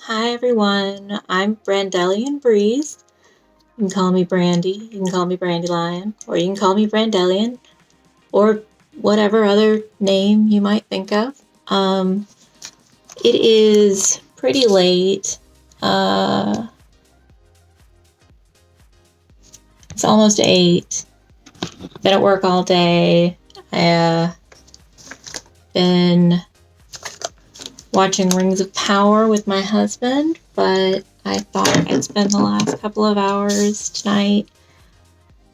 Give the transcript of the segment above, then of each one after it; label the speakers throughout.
Speaker 1: Hi everyone, I'm Brandelian Breeze. You can call me Brandy, you can call me Brandelion, or you can call me Brandelian, or whatever other name you might think of. It is pretty late. It's almost 8. Been at work all day. Been watching Rings of Power with my husband, but I thought I'd spend the last couple of hours tonight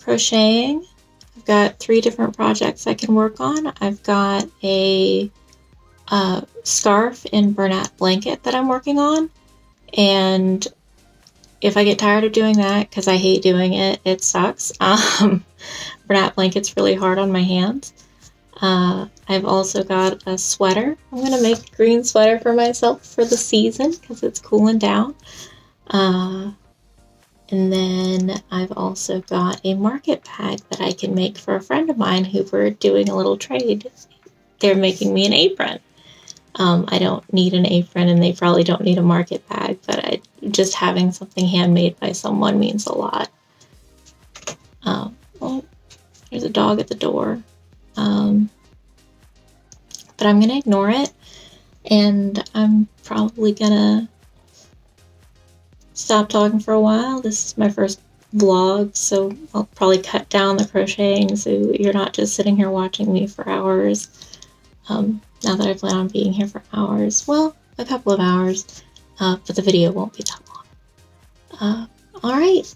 Speaker 1: crocheting. I've got 3 different projects I can work on. I've got a scarf in burlap blanket that I'm working on, and if I get tired of doing that, because I hate doing it, it sucks. Burlap blanket's really hard on my hands. I've also got a sweater. I'm going to make a green sweater for myself for the season because it's cooling down. And then I've also got a market bag that I can make for a friend of mine who we're doing a little trade. They're making me an apron. I don't need an apron, and they probably don't need a market bag, but just having something handmade by someone means a lot. Well, there's a dog at the door. But I'm going to ignore it, and I'm probably going to stop talking for a while. This is my first vlog, so I'll probably cut down the crocheting so you're not just sitting here watching me for hours. Now that I plan on being here for hours, well, a couple of hours, but the video won't be that long. Alright.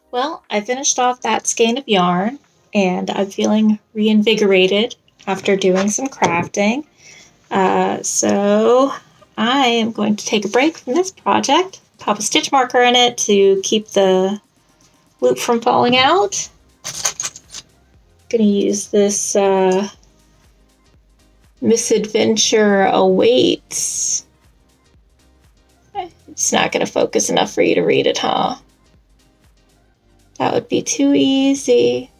Speaker 1: Well, I finished off that skein of yarn, and I'm feeling reinvigorated after doing some crafting. So I am going to take a break from this project, pop a stitch marker in it to keep the loop from falling out. I'm going to use this Misadventure Awaits. It's not going to focus enough for you to read it, huh? That would be too easy.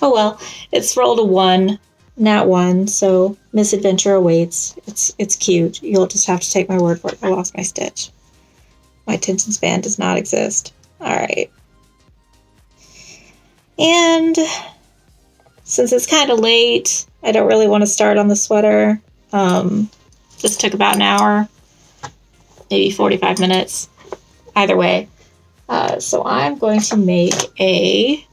Speaker 1: Oh well, it's rolled a 1. Nat 1, so misadventure awaits. It's cute. You'll just have to take my word for it. I lost my stitch. My attention span does not exist. Alright. And since it's kind of late, I don't really want to start on the sweater. This took about an hour, maybe 45 minutes, either way. So I'm going to make a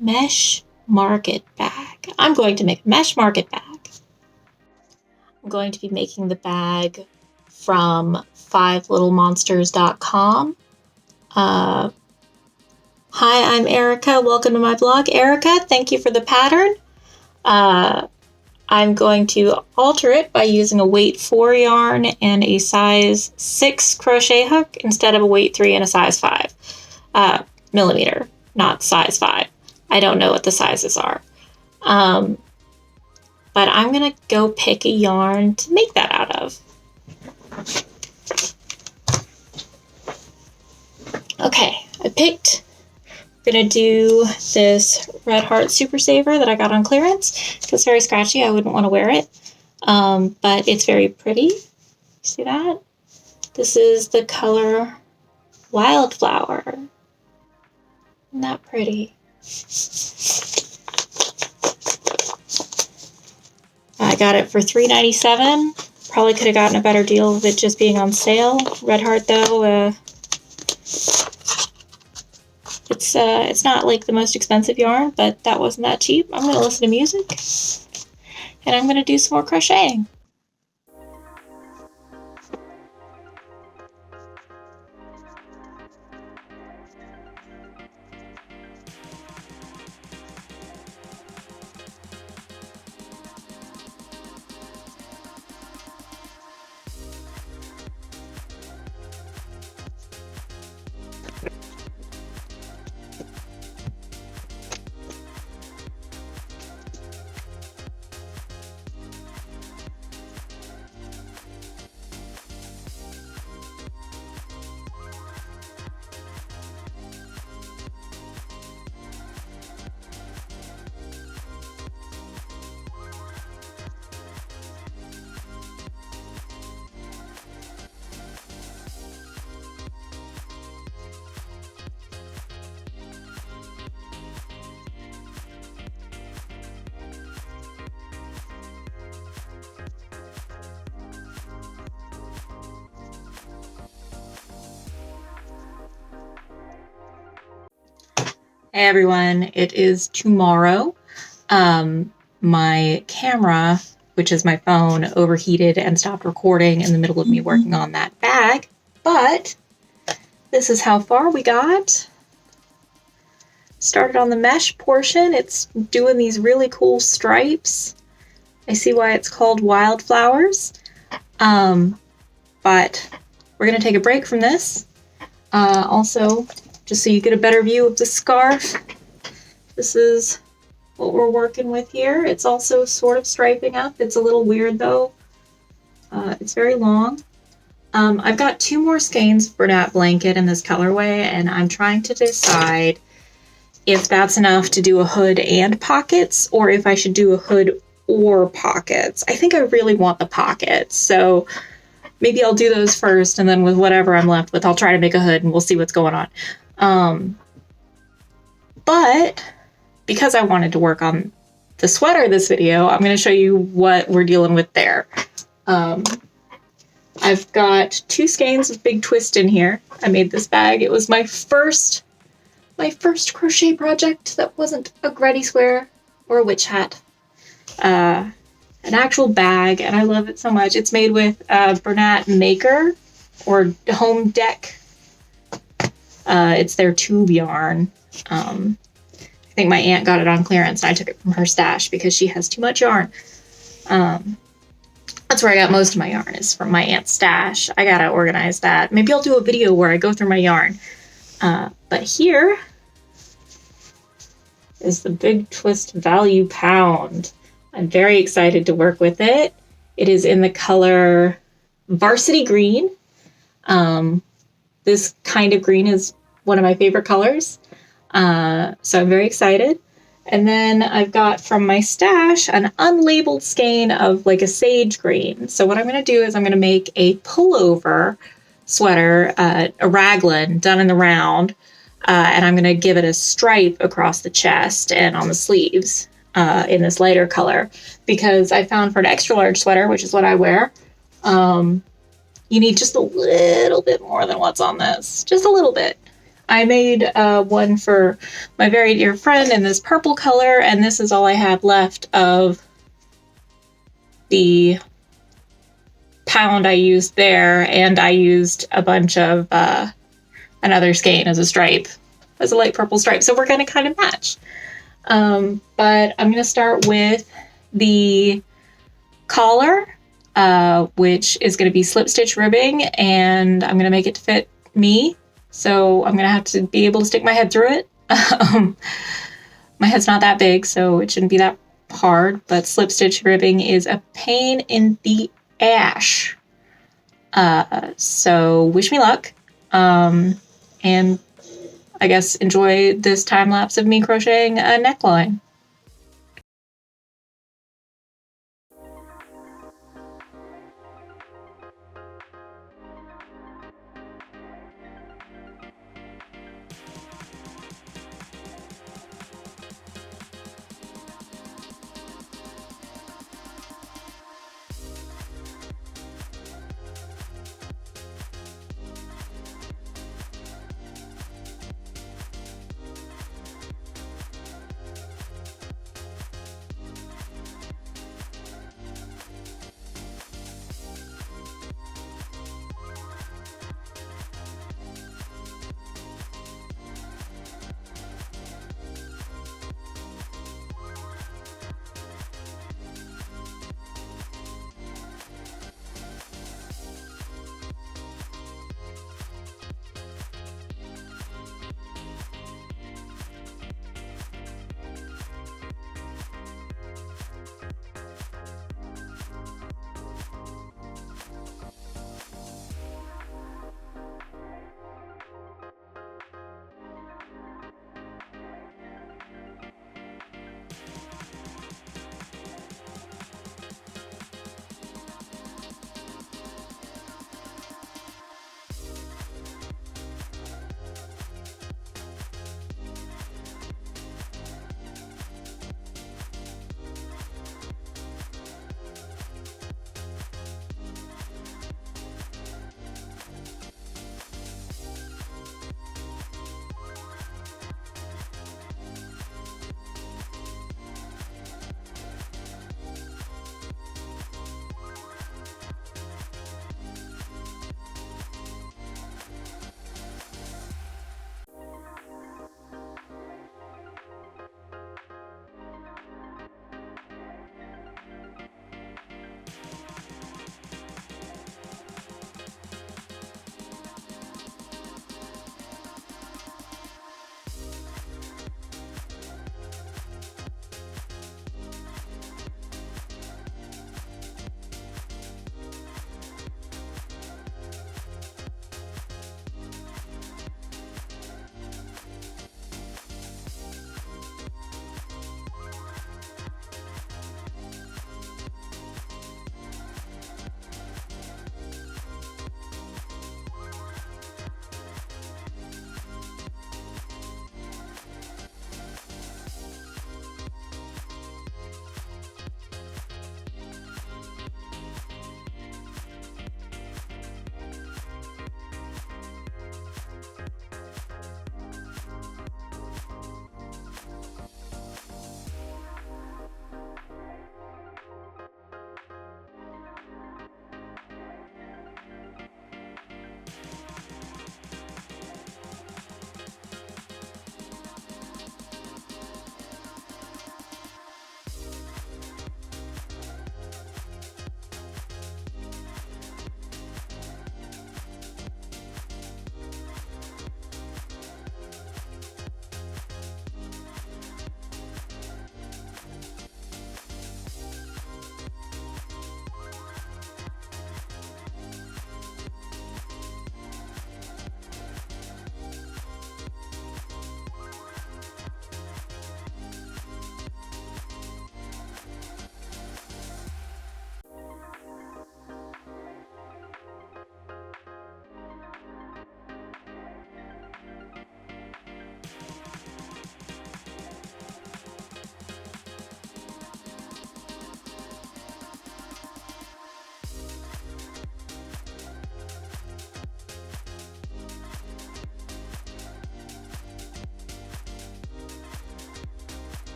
Speaker 1: mesh market bag. I'm going to make a mesh market bag. I'm going to be making the bag from 5littlemonsters.com. Hi, I'm Erica. Welcome to my blog. Erica, thank you for the pattern. I'm going to alter it by using a weight 4 yarn and a size 6 crochet hook instead of a weight 3 and a size 5 millimeter, not size 5. I don't know what the sizes are. But I'm going to go pick a yarn to make that out of. Okay, I picked. I'm going to do this Red Heart Super Saver that I got on clearance. It's very scratchy. I wouldn't want to wear it. But it's very pretty. See that? This is the color Wildflower. Isn't that pretty? I got it for $3.97. Probably could have gotten a better deal with it just being on sale. Red Heart, though, it's not like the most expensive yarn, but that wasn't that cheap. I'm going to listen to music, and I'm going to do some more crocheting. Hey everyone, it is tomorrow. My camera, which is my phone, overheated and stopped recording in the middle of me working on that bag, but this is how far we got. Started on the mesh portion. It's doing these really cool stripes. I see why it's called Wildflowers. But we're going to take a break from this. Also, just so you get a better view of the scarf, this is what we're working with here. It's also sort of striping up. It's a little weird though. It's very long. I've got 2 more skeins for that blanket in this colorway, and I'm trying to decide if that's enough to do a hood and pockets, or if I should do a hood or pockets. I think I really want the pockets, so maybe I'll do those first, and then with whatever I'm left with, I'll try to make a hood, and we'll see what's going on. But because I wanted to work on the sweater this video, I'm going to show you what we're dealing with there. I've got 2 skeins of Big Twist in here. I made this bag. It was my first crochet project that wasn't a granny square or a witch hat. An actual bag, and I love it so much. It's made with Bernat Maker or Home Deck. It's their tube yarn. I think my aunt got it on clearance, and I took it from her stash because she has too much yarn. That's where I got most of my yarn, is from my aunt's stash. I gotta organize that. Maybe I'll do a video where I go through my yarn. But here is the Big Twist Value Pound. I'm very excited to work with it. It is in the color Varsity Green. This kind of green is one of my favorite colors. So I'm very excited. And then I've got from my stash an unlabeled skein of like a sage green. So what I'm going to do is I'm going to make a pullover sweater, a raglan done in the round, and I'm going to give it a stripe across the chest and on the sleeves in this lighter color, because I found for an extra large sweater, which is what I wear, you need just a little bit more than what's on this, just a little bit. I made one for my very dear friend in this purple color, and this is all I have left of the pound I used there, and I used a bunch of another skein as a stripe, as a light purple stripe, so we're going to kind of match. But I'm going to start with the collar, which is going to be slip stitch ribbing, and I'm going to make it to fit me. So I'm going to have to be able to stick my head through it. My head's not that big, so it shouldn't be that hard, but slip stitch ribbing is a pain in the ash. So wish me luck. And I guess enjoy this time lapse of me crocheting a neckline.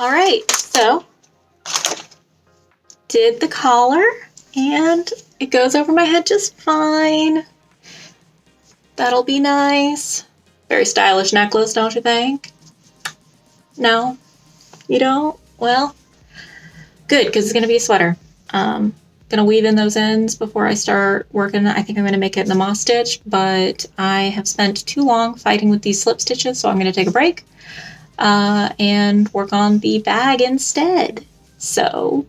Speaker 1: All right, so did the collar and it goes over my head just fine. That'll be nice. Very stylish necklace, don't you think? No? You don't? Well, good, because it's going to be a sweater. Gonna weave in those ends before I start working. I think I'm gonna make it in the moss stitch, but I have spent too long fighting with these slip stitches, so I'm gonna take a break and work on the bag instead. So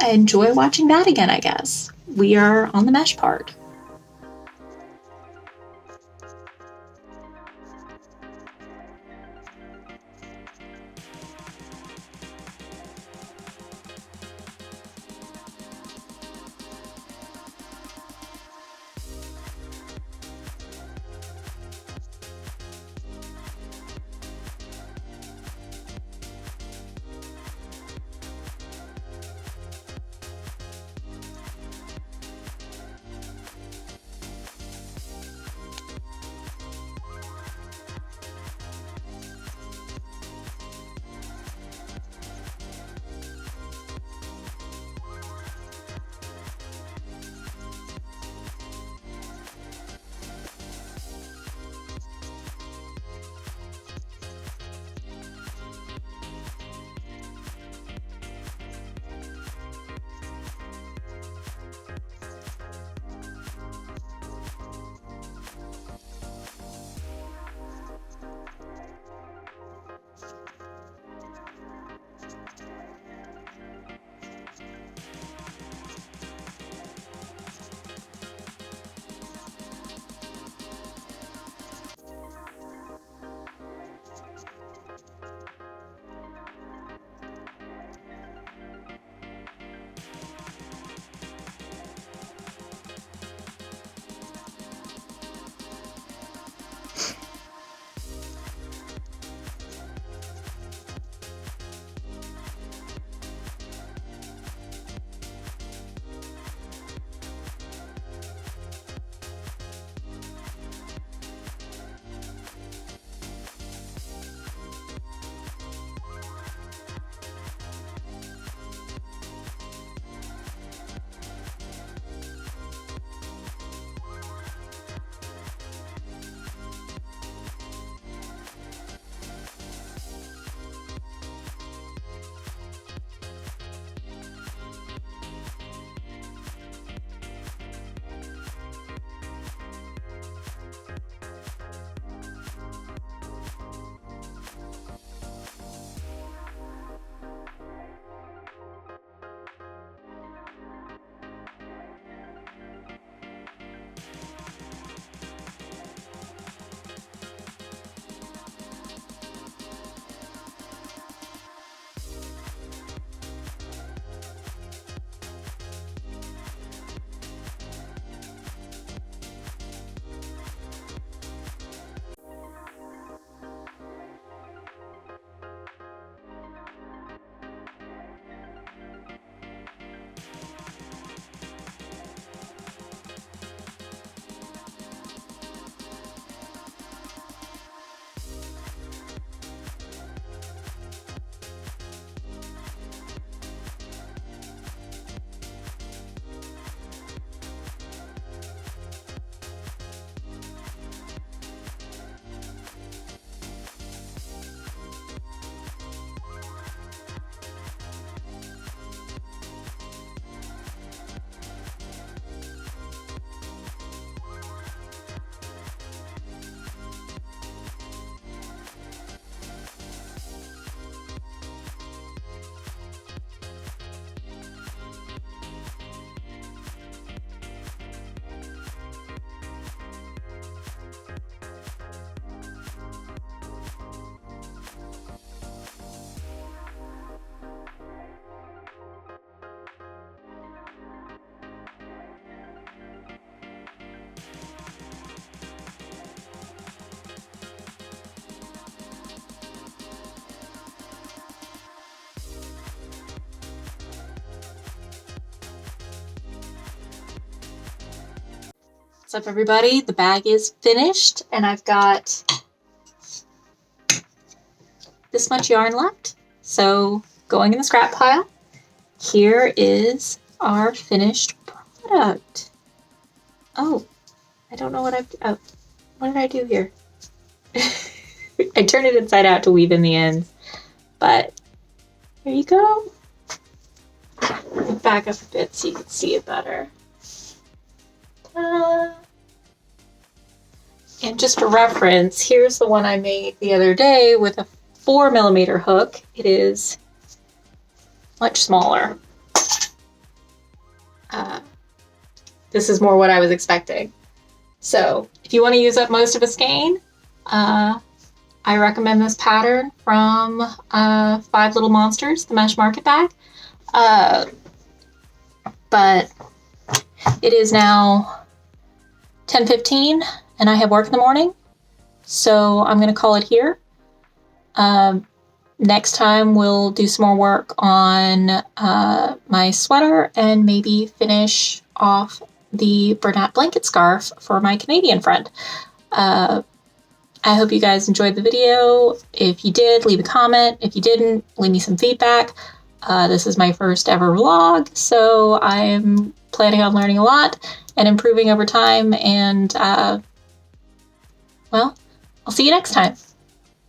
Speaker 1: I enjoy watching that again, I guess. We are on the mesh part. What's up, everybody? The bag is finished, and I've got this much yarn left. So going in the scrap pile, here is our finished product. Oh, I don't know what what did I do here? I turned it inside out to weave in the ends, but there you go. Back up a bit so you can see it better. And just a reference, here's the one I made the other day with a 4mm hook. It is much smaller. This is more what I was expecting. So if you want to use up most of a skein, I recommend this pattern from Five Little Monsters, the Mesh Market Bag. But it is now 10:15 and I have work in the morning, so I'm going to call it here. Next time we'll do some more work on my sweater and maybe finish off the Bernat blanket scarf for my Canadian friend. I hope you guys enjoyed the video. If you did, leave a comment. If you didn't, leave me some feedback. This is my first ever vlog, so I'm planning on learning a lot and improving over time, and well, I'll see you next time.